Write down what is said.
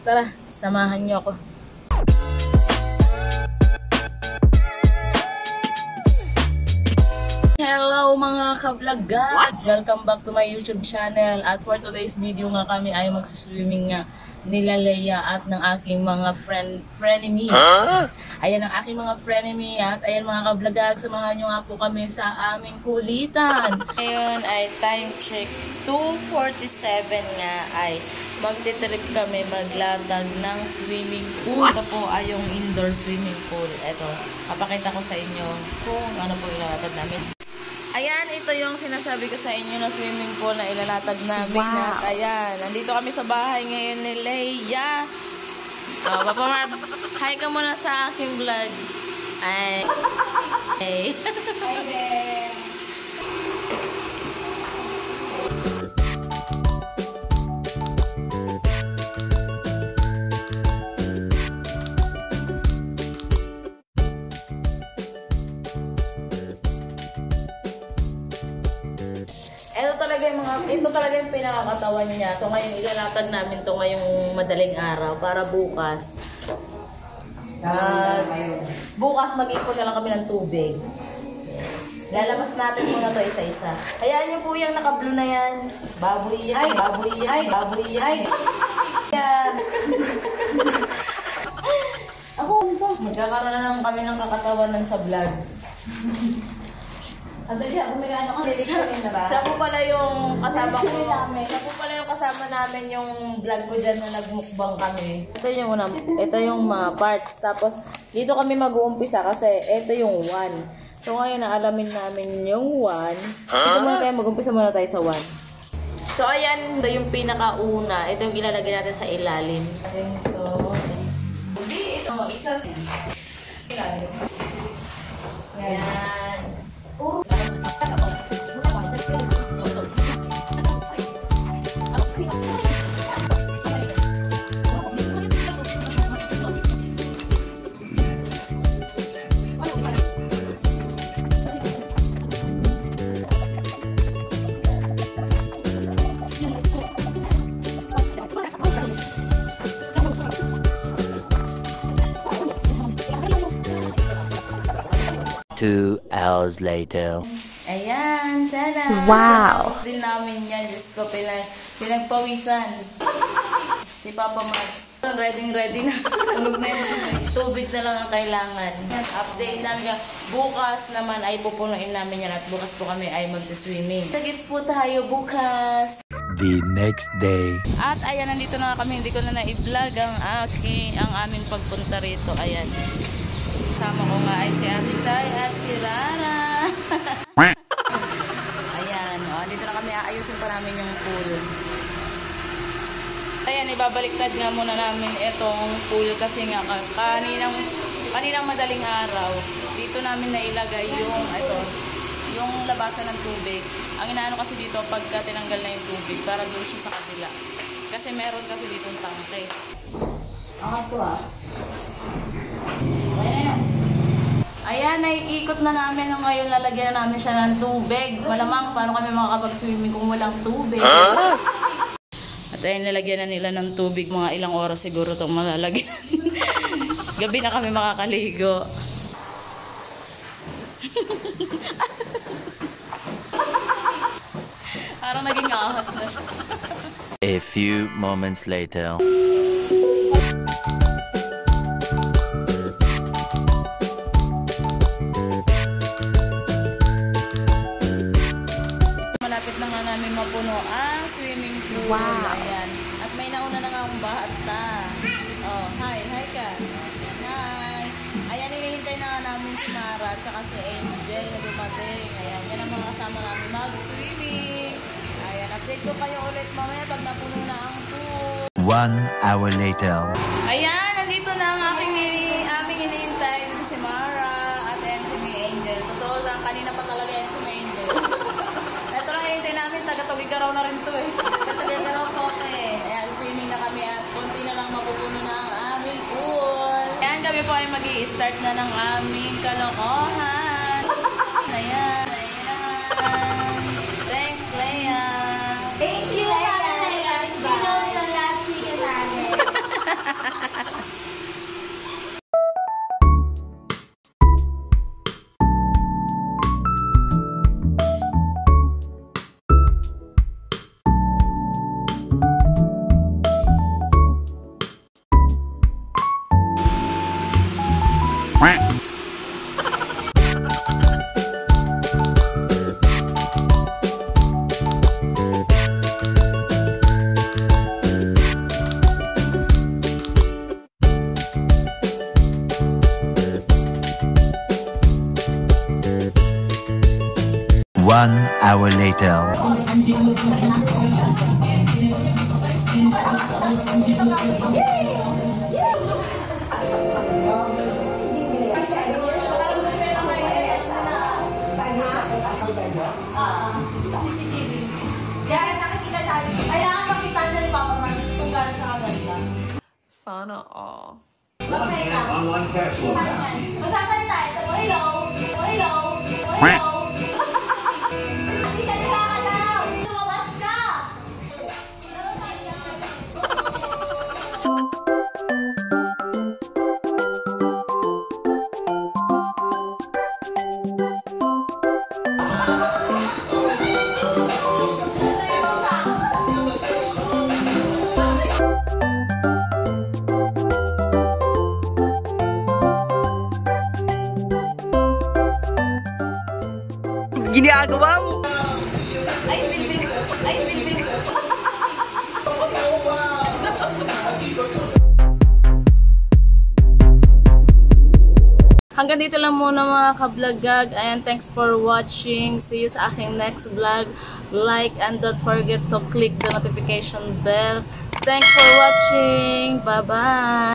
Tara, samahan niyo ako. Hello mga ka-vlog! Welcome back to my YouTube channel. At for today's video nga kami ay magsiswimming nga nila Leia at ng aking mga frenemy. Ayan ang aking mga frenemy at ayan mga ka-vlogag, samahan nyo nga po kami sa aming kulitan. Ngayon ay time check 2:47 nga ay magtitrip kami maglatag ng swimming pool. Ito po ay yung indoor swimming pool. Ito, papakita ko sa inyo kung ano po ilalatag namin. Ayan, ito yung sinasabi ko sa inyo na swimming pool na ilalatag namin. Wow. At ayan, nandito kami sa bahay ngayon ni Leia. Papa Marv, hi ka muna sa aking vlog. Ay. Hey. Hi there. Ito talaga yung pinakakatawan niya. So ngayon ilalatag namin to ngayong madaling araw para bukas. Bukas mag-ipon na lang kami ng tubig. Lalabas natin muna to isa-isa. Hayaan niyo po yung naka-blue na yan. Baboy yan, baboy yan, baboy yan. Ako, magkakaroon na lang kami ng kakatawanan sa vlog. Siya po pala yung kasama ko. Siya po pala yung kasama namin yung vlog ko dyan na nagmukbang kami. Ito yung mga parts. Tapos dito kami mag-uumpisa kasi ito yung 1. So ngayon naalamin namin yung 1. Dito muna tayo, mag-umpisa muna tayo sa 1. So ayan, ito yung pinakauna. Ito yung ilalagay natin sa ilalim. Ito. Hindi, ito. Isa sa ilalim. Ayan. Two hours later. Ayan, tada! Wow! Tapos din namin yan. Diyos ko, pinagpawisan. Si Papa Max. Ready na. Tulog na yun. Tubig na lang ang kailangan. Update namin. Bukas naman ay pupunuin namin yan. At bukas po kami ay magsiswimming. Sagits po tayo bukas. The next day. At ayan, nandito na kami. Hindi ko na na-i-vlog ang aming pagpunta rito. Ayan. Kasama ko nga ay si Ate Chay at si Rara. Ayan, dito na kami aayusin pa namin yung pool. Ayan, ibabaliktad nga muna namin itong pool kasi nga kaninang madaling araw, dito namin nailagay yung labasan ng tubig. Ang inaano kasi dito pagka tinanggal na yung tubig para doon siya sa kabila. Kasi meron kasi dito yung tangke. Ayan, naiikot na namin ngayon, lalagyan na namin siya ng tubig. Malamang, paano kami makakapag-swimming kung walang tubig? At ayan, lalagyan na nila ng tubig. Mga ilang oras siguro itong malalagyan. Gabi na kami makakaligo. Parang naging ahas na siya. A few moments later. Mapuno ang swimming pool. Wow. Ayan. At may nauna na nga ang bata. Oh, hi ka. Hi. Ayan, hinihintay na nga namin si Mara at saka si Angel na dumating. Ayan, yan ang mga kasama namin mag-swimming. Ayan, update ko kayo ulit mamaya pag napuno na ang pool. 1 hour later. Ayan, nandito na ang aming hinihintay si Mara at ayan si Angel. Totoo lang, kanina pa talaga yan si Angel. Ito lang hinihintay namin, taga-tawid ka raw na rin to eh. Taga-tawid ka raw po eh. Ayan, swimming na kami at konti na lang mapupuno na ang aming pool. Ayan, kami po ay mag-i-start na ng aming kalokohan. Ayan, ayan. Thanks, Leia. Thank you, Leia. 1 hour later. Kailangan makita siya ni Papa Marcos kung gano'n siya kaganda. Sana all. Mag-makeup. Masasan tayo. Hello. Hello. Hello. Isa nila ka daw. Lumabas ka. Ginagawa mo! Ay, bilbil. Ay, bilbil. Hanggang dito lang muna mga ka-vloggag. Ayan, thanks for watching. See you sa aking next vlog. Like and don't forget to click the notification bell. Thanks for watching. Bye-bye!